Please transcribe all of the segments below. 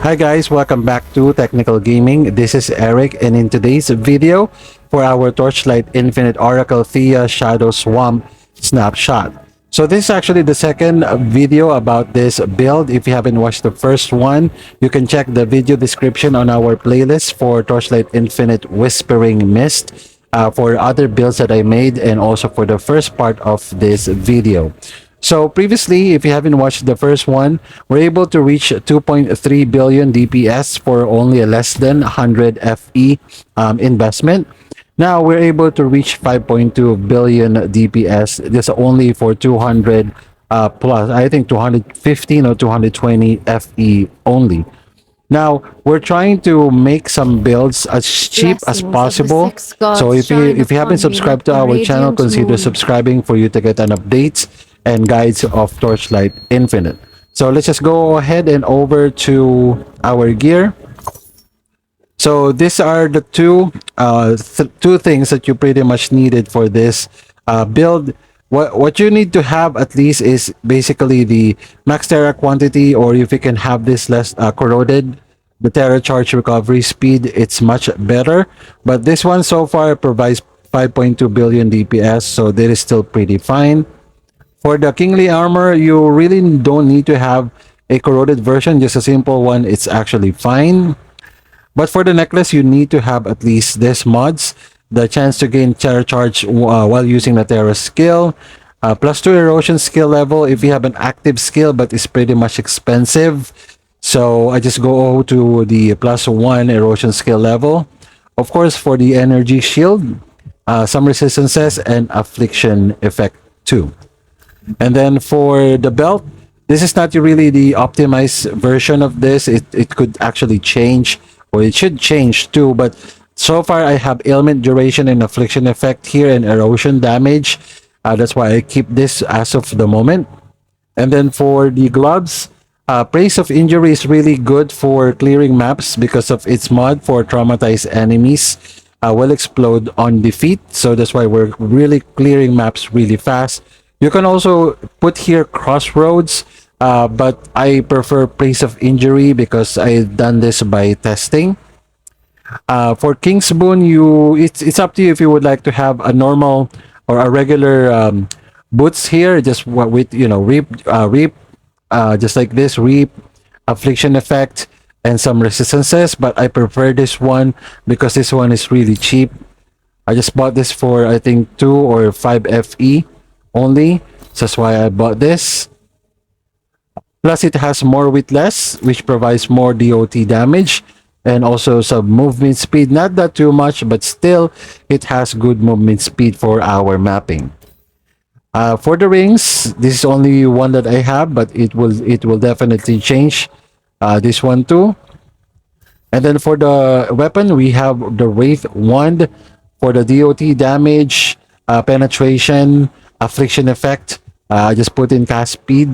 Hi guys, welcome back to Technical Gaming. This is Eric, and in today's video for our Torchlight Infinite Oracle Thea Shadow Swamp Snapshot. So this is actually the second video about this build. If you haven't watched the first one, you can check the video description on our playlist for Torchlight Infinite Whispering Mist for other builds that I made, and also for the first part of this video. So previously, if you haven't watched the first one, we're able to reach 2.3 billion DPS for only a less than 100 FE investment. Now we're able to reach 5.2 billion DPS just only for 200 plus, I think 215 or 220 FE only. Now we're trying to make some builds as cheap as possible. So if you haven't subscribed to our channel, consider subscribing for you to get an updates and guides of Torchlight Infinite. So let's just go ahead and over to our gear. So these are the two things that you pretty much needed for this build. What you need to have at least is basically the max Terra quantity, or if you can have this less corroded, the Terra charge recovery speed, it's much better. But this one so far provides 5.2 billion DPS, so that is still pretty fine. For the Kingly armor, you really don't need to have a corroded version, just a simple one, it's actually fine. But for the necklace, you need to have at least this mods, the chance to gain Terra charge while using the Terra skill, +2 erosion skill level if you have an active skill, but it's pretty much expensive. So I just go to the +1 erosion skill level. Of course, for the energy shield, some resistances and affliction effect too. And then for the belt, this is not really the optimized version of this. It could actually change, or it should change too, but so far I have ailment duration and affliction effect here and erosion damage. That's why I keep this as of the moment. And then for the gloves, praise of injury is really good for clearing maps because of its mod for traumatized enemies will explode on defeat. So that's why we're really clearing maps really fast. You can also put here crossroads, but I prefer praise of injury because I've done this by testing. For King's Boon, it's up to you if you would like to have a normal or a regular boots here, just with reap, just like this, reap, affliction effect, and some resistances. But I prefer this one because this one is really cheap. I just bought this for I think 2 or 5 FE only, so that's why I bought this. Plus it has more Witless, which provides more DOT damage and also some movement speed, not that too much, but still it has good movement speed for our mapping. For the rings, this is only one that I have, but it will definitely change this one too. And then for the weapon, we have the Wraith Wand for the DOT damage, penetration, affliction effect. Just put in cast speed.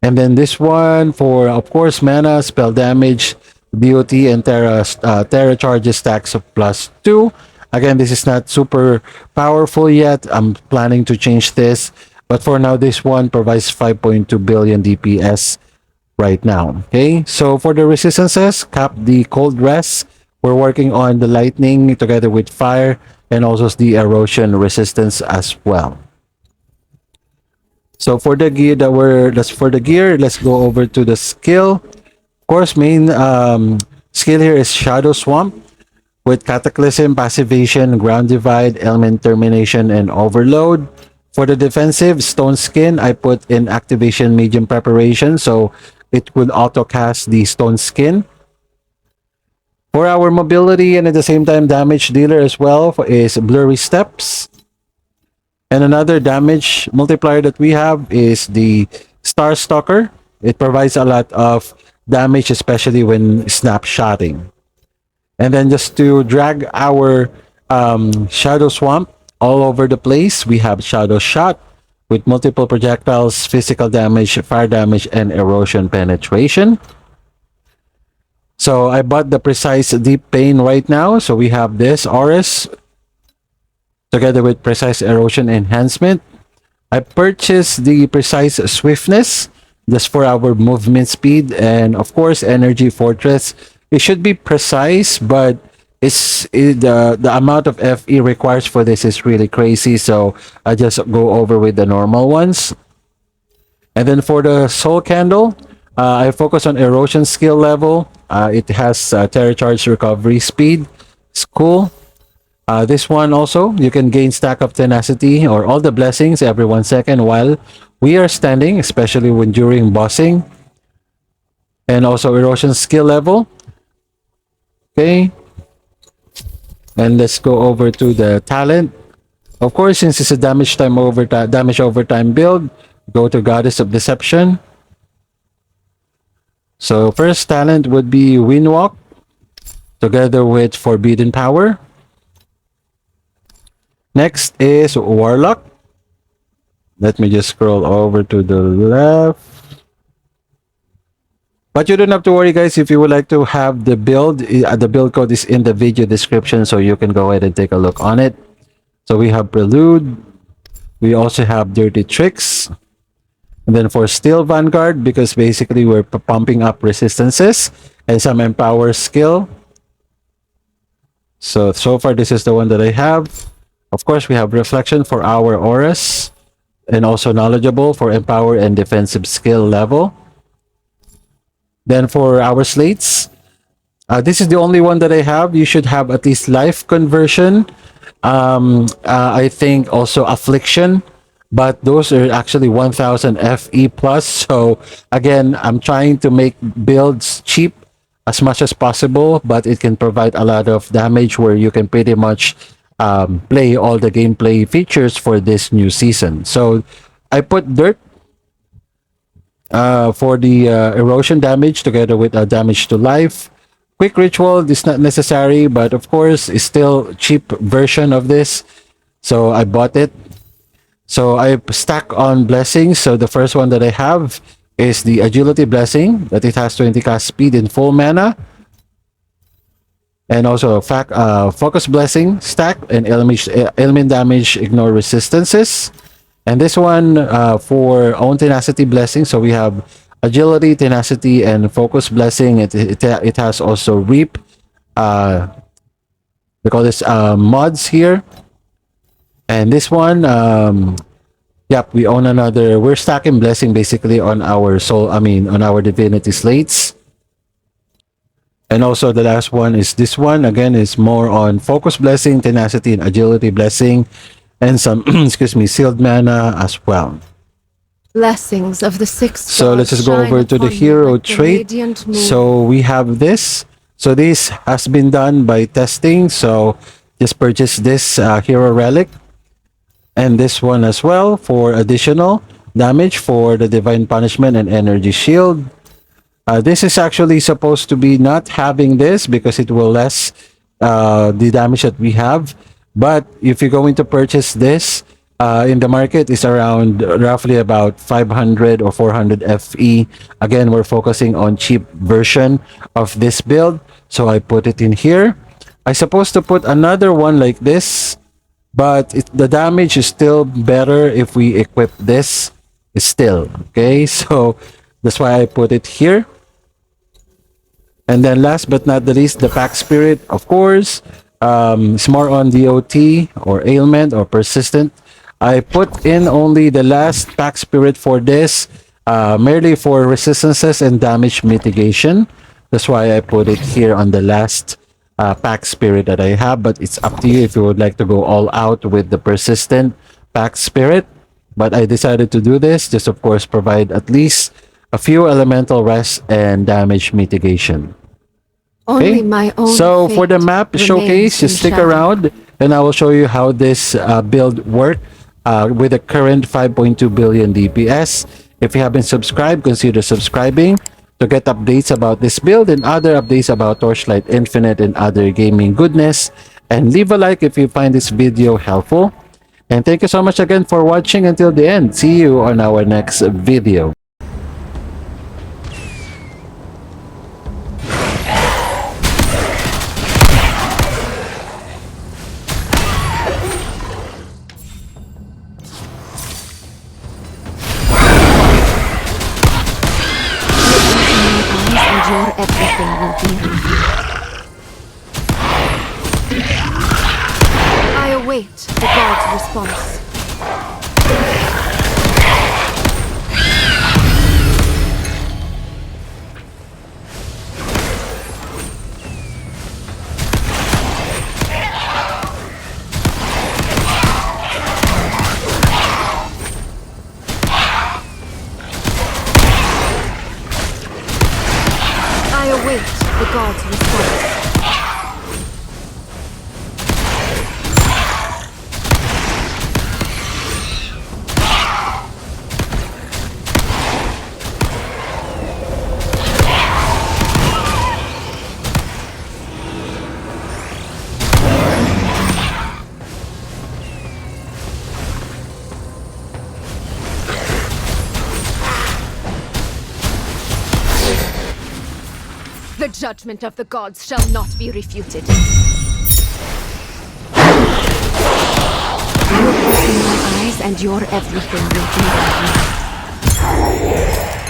And then this one for, of course, mana, spell damage, DOT, and Terra charges stacks of +2. Again, this is not super powerful yet. I'm planning to change this, but for now this one provides 5.2 billion DPS right now. Okay, so for the resistances, cap the cold rest. We're working on the lightning together with fire, and also the erosion resistance as well. So for the gear let's go over to the skill. Of course, main skill here is Shadow Swamp with Cataclysm, Passivation, Ground Divide, Element Termination, and Overload. For the defensive, Stone Skin, I put in Activation Medium Preparation, so it will auto cast the Stone Skin. For our mobility and at the same time damage dealer as well is Blurry Steps. And another damage multiplier that we have is the Star Stalker. It provides a lot of damage, especially when snapshotting. And then just to drag our Shadow Swamp all over the place, we have Shadow Shot with multiple projectiles, physical damage, fire damage, and erosion penetration. So I bought the Precise Deep Pain right now. So we have this Auras together with Precise Erosion Enhancement. I purchased the Precise Swiftness just for our movement speed, and of course energy fortress. It should be precise, but the amount of FE requires for this is really crazy, so I just go over with the normal ones. And then for the soul candle, I focus on erosion skill level. It has terror charge recovery speed. It's cool. This one also, you can gain stack of tenacity or all the blessings every 1 second while we are standing, especially when during bossing. And also erosion skill level. Okay. And let's go over to the talent. Of course, since it's a damage over time build, go to Goddess of Deception. So first talent would be Windwalk together with Forbidden Power. Next is Warlock. Let me just scroll over to the left. But you don't have to worry, guys. If you would like to have the build code is in the video description, so you can go ahead and take a look on it. So we have Prelude. We also have Dirty Tricks. And then for Steel Vanguard, because basically we're pumping up resistances and some Empower skill. So far, this is the one that I have. Of course, we have Reflection for our auras. And also Knowledgeable for Empower and Defensive skill level. Then for our slates, this is the only one that I have. You should have at least Life Conversion. I think also Affliction. But those are actually 1000 FE plus. So again, I'm trying to make builds cheap as much as possible, but it can provide a lot of damage where you can pretty much play all the gameplay features for this new season. So I put Dirt for the erosion damage together with damage to life. Quick Ritual is not necessary, but of course it's still cheap version of this. So I bought it. So I stack on blessings. So the first one that I have is the Agility Blessing, that it has 20 cast speed in full mana. And also Focus Blessing stack and element damage, ignore resistances. And this one for own Tenacity Blessing. So we have Agility, Tenacity, and Focus Blessing. It has also Reap. We call this mods here. And this one, yep, we own another. We're stacking blessing basically on our on our Divinity Slates. And also the last one is this one. Again, is more on Focus Blessing, Tenacity, and Agility Blessing, and some, excuse me, Sealed Mana as well. Blessings of the sixth. So let's just go over to the hero trait. So we have this. So this has been done by testing. So just purchase this hero relic. And this one as well for additional damage for the Divine Punishment and Energy Shield. This is actually supposed to be not having this because it will less the damage that we have. But if you're going to purchase this in the market, is around roughly about 500 or 400 FE. Again, we're focusing on cheap version of this build. So I put it in here. I'm supposed to put another one like this. But the damage is still better if we equip this still. Okay, so that's why I put it here. And then last but not the least, the Pact Spirit, of course. It's more on DOT or ailment or persistent. I put in only the last Pact Spirit for this, merely for resistances and damage mitigation. That's why I put it here on the last Pact Spirit that I have, but it's up to you if you would like to go all out with the persistent Pact Spirit. But I decided to do this, just of course provide at least a few elemental rest and damage mitigation. Okay, Only my own so for the map showcase, just stick around and I will show you how this build works with the current 5.2 billion DPS. If you haven't subscribed, consider subscribing to get updates about this build and other updates about Torchlight Infinite and other gaming goodness. And leave a like if you find this video helpful. And thank you so much again for watching until the end. See you on our next video. response. I await the god's response. The judgment of the gods shall not be refuted. Look into my eyes and your everything will be right.